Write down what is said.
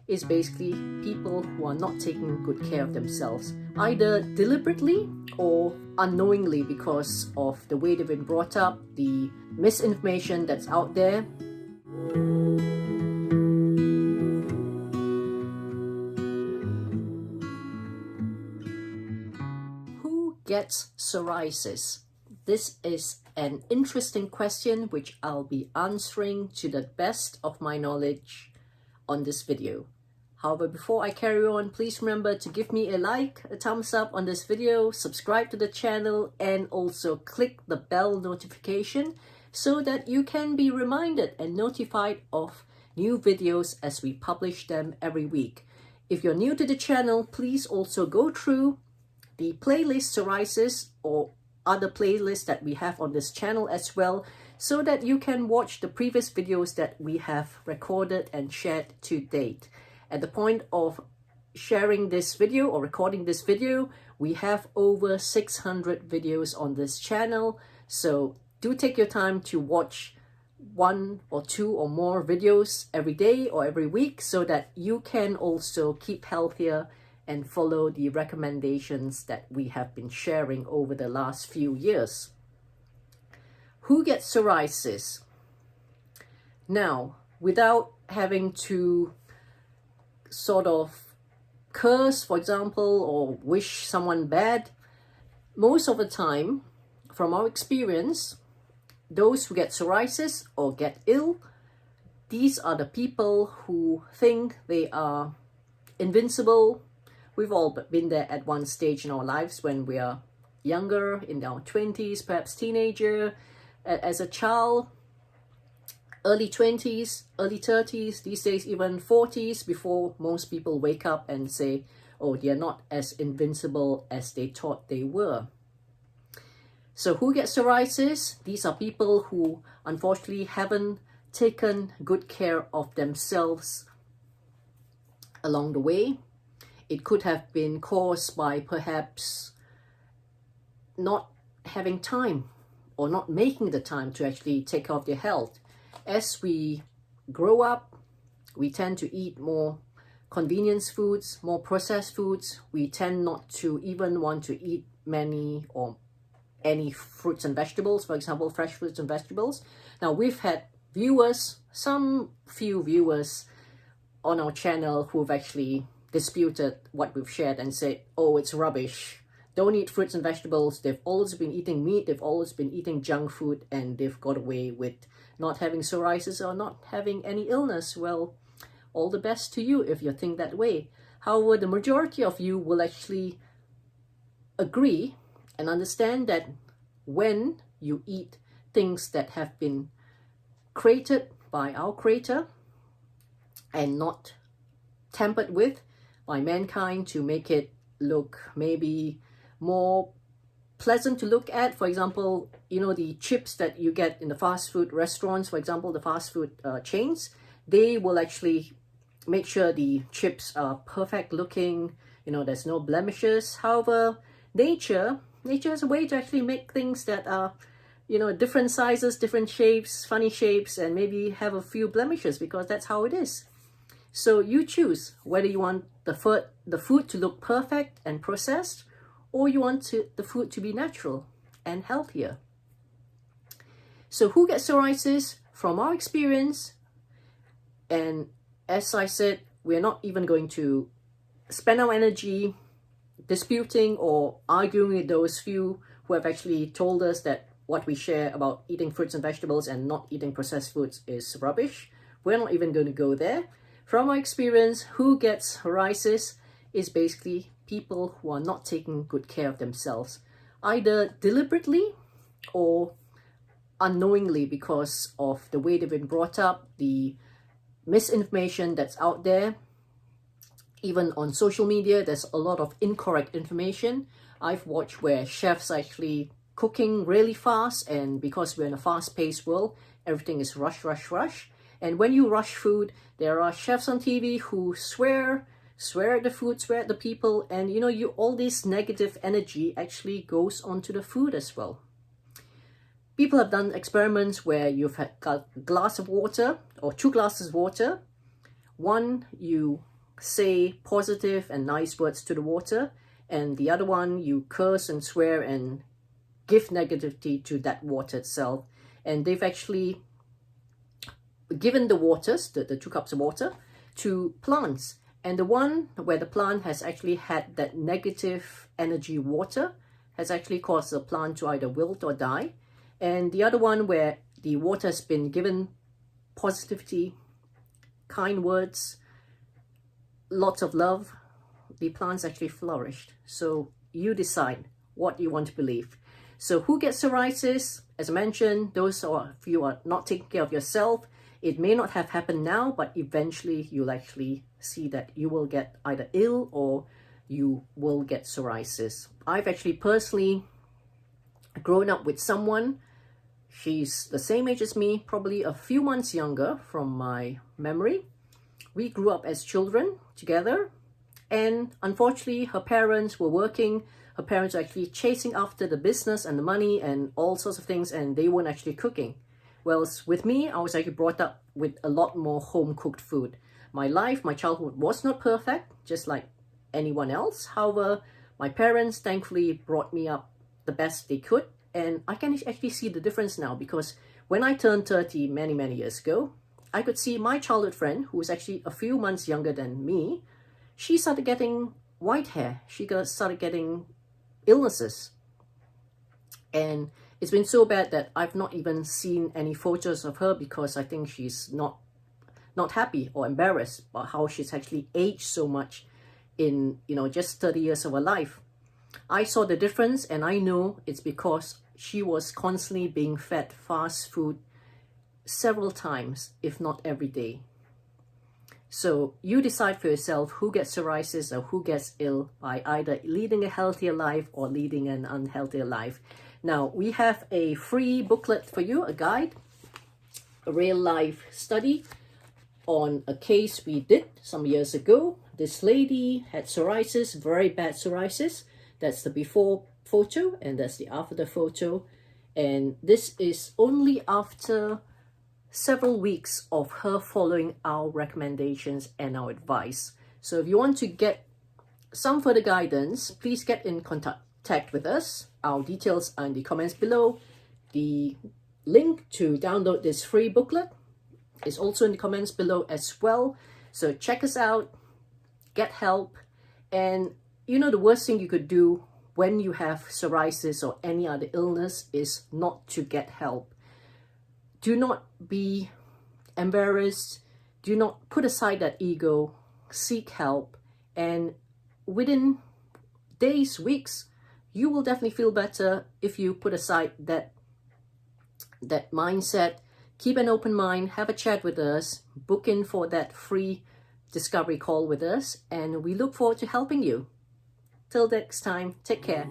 is basically people who are not taking good care of themselves, either deliberately or unknowingly because of the way they've been brought up, the misinformation that's out there. Who gets psoriasis? This is an interesting question which I'll be answering to the best of my knowledge on this video. However, before I carry on, please remember to give me a like, a thumbs up on this video, subscribe to the channel, and also click the bell notification so that you can be reminded and notified of new videos as we publish them every week. If you're new to the channel, please also go through the playlist Psoriasis or other playlists that we have on this channel as well, so that you can watch the previous videos that we have recorded and shared to date. At the point of sharing this video or recording this video, we have over 600 videos on this channel, so do take your time to watch 1 or 2 or more videos every day or every week so that you can also keep healthier and follow the recommendations that we have been sharing over the last few years. Who gets psoriasis? Now, without having to sort of curse, for example, or wish someone bad, most of the time, from our experience, those who get psoriasis or get ill, these are the people who think they are invincible. We've all been there at one stage in our lives when we are younger, in our 20s, perhaps teenager, as a child, early 20s, early 30s, these days even 40s, before most people wake up and say, oh, they're not as invincible as they thought they were. So who gets psoriasis? These are people who unfortunately haven't taken good care of themselves along the way. It could have been caused by perhaps not having time or not making the time to actually take care of their health. As we grow up, we tend to eat more convenience foods, more processed foods. We tend not to even want to eat many or any fruits and vegetables, for example, fresh fruits and vegetables. Now, we've had viewers, some few viewers on our channel who've actually disputed what we've shared and said, oh, it's rubbish. Don't eat fruits and vegetables. They've always been eating meat. They've always been eating junk food, and they've got away with not having psoriasis or not having any illness. Well, all the best to you if you think that way. However, the majority of you will actually agree and understand that when you eat things that have been created by our Creator and not tampered with by mankind to make it look maybe more pleasant to look at. For example, you know, the chips that you get in the fast food restaurants, for example, the fast food chains, they will actually make sure the chips are perfect looking, you know, there's no blemishes. However, nature has a way to actually make things that are, you know, different sizes, different shapes, funny shapes, and maybe have a few blemishes, because that's how it is. So you choose whether you want the food to look perfect and processed, or you want the food to be natural and healthier. So who gets psoriasis? From our experience, and as I said, we're not even going to spend our energy disputing or arguing with those few who have actually told us that what we share about eating fruits and vegetables and not eating processed foods is rubbish. We're not even going to go there. From our experience, who gets psoriasis is basically people who are not taking good care of themselves, either deliberately or unknowingly because of the way they've been brought up, the misinformation that's out there. Even on social media, there's a lot of incorrect information. I've watched where chefs are actually cooking really fast, and because we're in a fast-paced world, everything is rush, rush, rush. And when you rush food, there are chefs on TV who swear at the food, swear at the people, and you know, all this negative energy actually goes onto the food as well. People have done experiments where you've had a glass of water or 2 glasses of water. One, you say positive and nice words to the water, and the other one you curse and swear and give negativity to that water itself. And they've actually given the waters, the 2 cups of water, to plants. And the one where the plant has actually had that negative energy water has actually caused the plant to either wilt or die. And the other one where the water has been given positivity, kind words, lots of love, the plants actually flourished. So you decide what you want to believe. So who gets psoriasis? As I mentioned, those of you who are not taking care of yourself, it may not have happened now, but eventually you'll actually see that you will get either ill or you will get psoriasis. I've actually personally grown up with someone. She's the same age as me, probably a few months younger from my memory. We grew up as children together, and unfortunately her parents were working. Her parents were actually chasing after the business and the money and all sorts of things, and they weren't actually cooking. Whereas with me, I was actually brought up with a lot more home-cooked food. My life, my childhood was not perfect, just like anyone else. However, my parents thankfully brought me up the best they could, and I can actually see the difference now, because when I turned 30 many years ago, I could see my childhood friend, who was actually a few months younger than me, she started getting white hair. She started getting illnesses. And it's been so bad that I've not even seen any photos of her, because I think she's not happy or embarrassed about how she's actually aged so much in, just 30 years of her life. I saw the difference, and I know it's because she was constantly being fed fast food several times, if not every day. So you decide for yourself who gets psoriasis or who gets ill by either leading a healthier life or leading an unhealthier life. Now, we have a free booklet for you, a guide, a real life study on a case we did some years ago. This lady had psoriasis, very bad psoriasis. That's the before photo, and that's the after photo. And this is only after several weeks of her following our recommendations and our advice. So if you want to get some further guidance, please get in contact with us. Our details are in the comments below. The link to download this free booklet is also in the comments below as well. So check us out, get help. And the worst thing you could do when you have psoriasis or any other illness is not to get help. Do not be embarrassed. Do not put aside that ego. Seek help. And within days, weeks, you will definitely feel better if you put aside that mindset. Keep an open mind. Have a chat with us. Book in for that free discovery call with us. And we look forward to helping you. Till next time, take care.